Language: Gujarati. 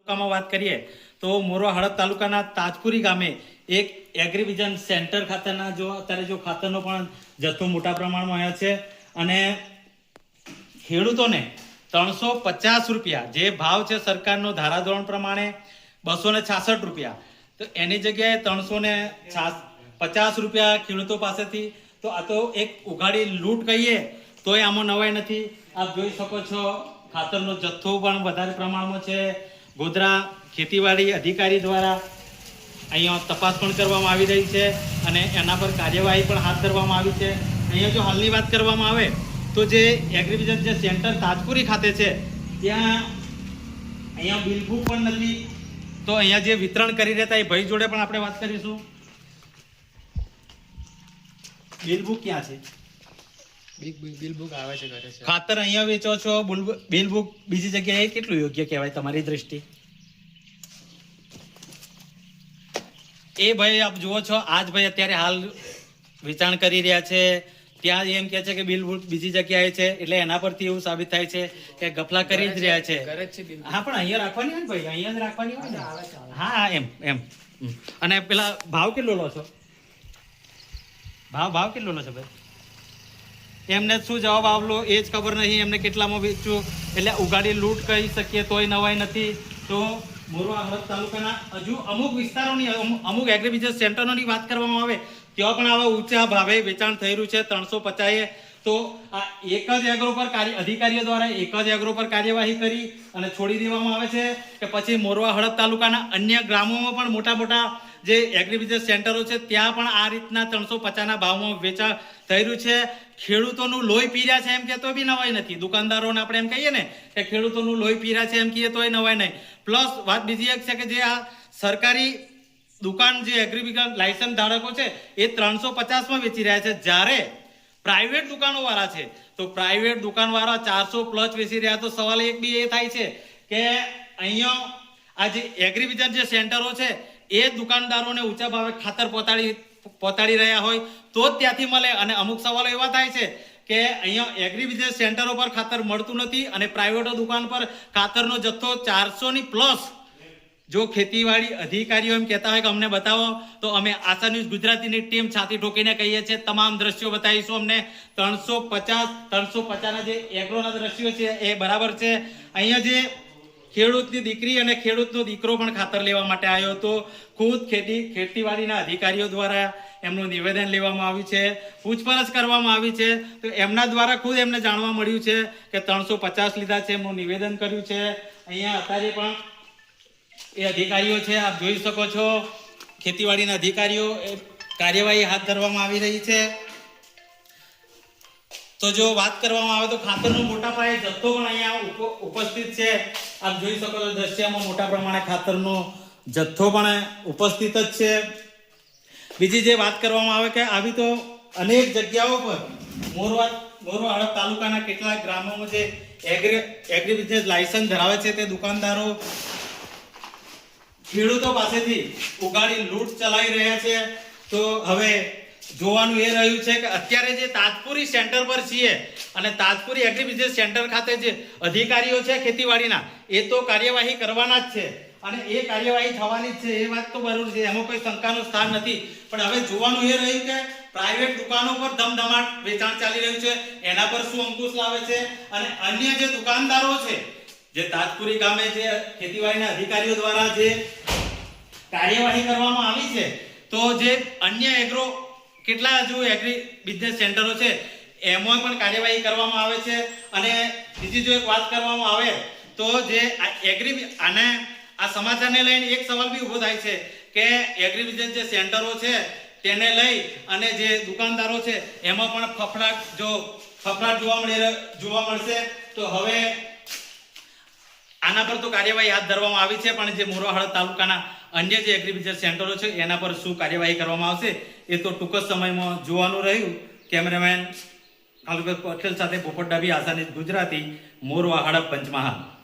તાલુકામાં વાત કરીએ તો મોરવા હળદ તાલુકાના તાજપુરી ગામે એક એગ્રીવિઝન સેન્ટર ખાતરના અત્યારે ખાતરનો પણ જથ્થો મોટા પ્રમાણમાં આવ્યો છે અને ખેડૂતોને 350 રૂપિયા જે ભાવ છે સરકારનો ધારાધોરણ પ્રમાણે 266 રૂપિયા, તો એની જગ્યાએ 350 રૂપિયા ખેડૂતો પાસેથી. તો આ તો એક ઉઘાડી લૂંટ કહીએ તોય આમાં નવાઈ નથી. આપ જોઈ શકો છો ખાતરનો જથ્થો પણ વધારે પ્રમાણમાં છે. ગોધરા ખેતીવાડી અધિકારી દ્વારા અહીંયા તપાસ પણ કરવામાં આવી રહી છે અને એના પર કાર્યવાહી પણ હાથ ધરવામાં આવી છે. અહીંયા જો હાલની વાત કરવામાં આવે તો જે એગ્રીવિઝન જે સેન્ટર તાજપુરી ખાતે છે ત્યાં અહીંયા બિલબુક પણ નથી. તો અહીંયા જે વિતરણ કરી રહ્યા હતા એ ભાઈ જોડે પણ આપણે વાત કરીશું. બિલબુક ક્યાં છે? બિલબુક આવે છે ઘરે છે. ખાતર અહીંયા વેચો છો, બિલબુક બીજી જગ્યાએ કેટલું યોગ્ય કહેવાય તમારી દ્રષ્ટિ? એ ભાઈ આપ જુઓ છો, આજ ભાઈ અત્યારે હાલ વેચાણ કરી રહ્યા છે, ત્યાં એમ કે છે કે બિલબુક બીજી જગ્યાએ છે, એટલે એના પરથી એવું સાબિત થાય છે કે ગફલા કરી જ રહ્યા છે. હા, પણ અહીંયા રાખવાની હોય ને ભાઈ, અહીંયા જ રાખવાની હોય ને. હા, એમ. અને પેલા ભાવ કેટલો લો છો? ભાવ કેટલો લો છો ભાઈ? એમને શું જવાબ આવલો એ જ ખબર નહીં, એમને કેટલામાં વેચવું. એટલે ઉગાડી લૂંટ કહી શકીએ તોય નવાઈ નથી. તો મોરવા હળદ તાલુકાના હજુ અમુક વિસ્તારોની અમુક એગ્રીબિઝનેસ સેન્ટરોની વાત કરવામાં આવે ત્યાં પણ આવા ઊંચા ભાવે વેચાણ થઈ રહ્યું છે 350. તો આ એક જ એગ્રો પર અધિકારીઓ દ્વારા એક જ એગ્રો પર કાર્યવાહી કરી અને છોડી દેવામાં આવે છે કે પછી મોરવા હળદ તાલુકાના અન્ય ગ્રામોમાં પણ મોટા જે એગ્રીબિઝનેસ સેન્ટરો છે ત્યાં પણ આ રીતના 350ના ભાવમાં વેચાણ થઈ રહ્યું છે. ખેડૂતોનું લોહી પીર્યા છે એમ કે તો બી નવાઈ નથી. દુકાનદારોને આપણે એમ કહીએ ને કે ખેડૂતોનું લોહી પીર્યા છે એમ કહીએ તોય નવાઈ નહીં. પ્લસ વાત બીજી એક છે કે જે આ સરકારી દુકાન જે એગ્રીબિઝન લાયસન્સ ધારકો છે એ 350માં વેચી રહ્યા છે, જ્યારે પ્રાઇવેટ દુકાનોવાળા છે તો પ્રાઇવેટ દુકાનવાળા 400+ વેચી રહ્યા. તો સવાલ એક બી એ થાય છે કે અહીંયા આ જે એગ્રીબિઝન જે સેન્ટરો છે એ દુકાનદારોને ઊંચા ભાવે ખાતર પહોંચાડી રહ્યા હોય તો જ ત્યાંથી મળે. અને અમુક સવાલો એવા થાય છે કે અહીંયા એગ્રીબિઝનેસ સેન્ટરો પર ખાતર મળતું નથી અને પ્રાઇવેટો દુકાન પર ખાતરનો જથ્થો 400+. જો ખેતીવાડી અધિકારીઓ એમ કહેતા હોય કે અમને બતાવો તો અમે આશા ન્યૂઝ ગુજરાતીની ટીમ છાતી ઠોકીને કહીએ છીએ તમામ દ્રશ્યો બતાવીશું. અમને 350ના જે એગ્રોના દ્રશ્યો છે એ બરાબર છે. અહીંયા જે ખેડૂતની દીકરી અને ખેડૂતનો દીકરો પણ ખાતર લેવા માટે આવ્યો હતો. ખુદ ખેતીવાડીના અધિકારીઓ દ્વારા એમનું નિવેદન લેવામાં આવ્યું છે, પૂછપરછ કરવામાં આવી છે. તો એમના દ્વારા ખુદ એમને જાણવા મળ્યું છે કે 350 લીધા છે, એમનું નિવેદન કર્યું છે. અહીંયા અત્યારે પણ એ અધિકારીઓ છે, આપ જોઈ શકો છો ખેતીવાડીના અધિકારીઓ કાર્યવાહી હાથ ધરવામાં આવી રહી છે. તો જો વાત કરવામાં આવે તો ખાતરનો મોટા પાયે જથ્થો પણ અહીંયા ઉપસ્થિત છે. આપ જોઈ શકો છો દ્રશ્યમાં મોટા પ્રમાણે ખાતરનો જથ્થો પણ ઉપસ્થિત જ છે. બીજી જે વાત કરવામાં આવે કે આવી તો અનેક જગ્યાઓ પર મોરવા હળદ તાલુકાના કેટલાક ગ્રામોમાં જે એગ્રીબિઝનેસ લાયસન્સ ધરાવે છે તે દુકાનદારો ખેડૂતો પાસેથી ઉગાડી લૂંટ ચલાવી રહ્યા છે. તો હવે જોવાનું એ રહ્યું છે કે અત્યારે જે તાજપુરી સેન્ટર પર છીએ અને તાજપુરી એગ્રીબિઝનેસ સેન્ટર ખાતે જે અધિકારીઓ છે ખેતીવાડીના એ તો કાર્યવાહી કરવાના જ છે અને એ કાર્યવાહી થવાની જ છે, એ વાત તો બરોબર છે, એમાં કોઈ શંકાનું સ્થાન નથી. પણ હવે જોવાનું એ રહ્યું કે પ્રાઇવેટ દુકાનો પર ધમધમાટ વેચાણ ચાલી રહ્યું છે એના પર શું અંકુશ લાવે છે અને અન્ય જે દુકાનદારો છે જે તાજપુરી ગામે જે ખેતીવાડીના અધિકારીઓ દ્વારા જે કાર્યવાહી કરવામાં આવી છે તો જે અન્ય એગ્રો કેટલા હજુ એગ્રી બિઝનેસ સેન્ટરો છે એમાં પણ કાર્યવાહી કરવામાં આવે છે. અને બીજી જો એક વાત કરવામાં આવે તો જે અને આ સમાચારને લઈને એક સવાલ બી ઊભો થાય છે કે એગ્રીબિઝનેસ જે સેન્ટરો છે તેને લઈ અને જે દુકાનદારો છે એમાં પણ ફફડાટ જોવા મળશે. તો હવે આના પર તો કાર્યવાહી હાથ ધરવામાં આવી છે, પણ જે મોરવા હળદ તાલુકાના અન્ય જે એગ્રીબિઝનેસ સેન્ટરો છે એના પર શું કાર્યવાહી કરવામાં આવશે એ તો ટૂંક જ સમયમાં જોવાનું રહ્યું. કેમેરામેન કાલુભાઈ પટેલ સાથે પોપટ ડાબી, આશા ન્યૂઝ ગુજરાતી, મોરવા હળદ, પંચમહાલ.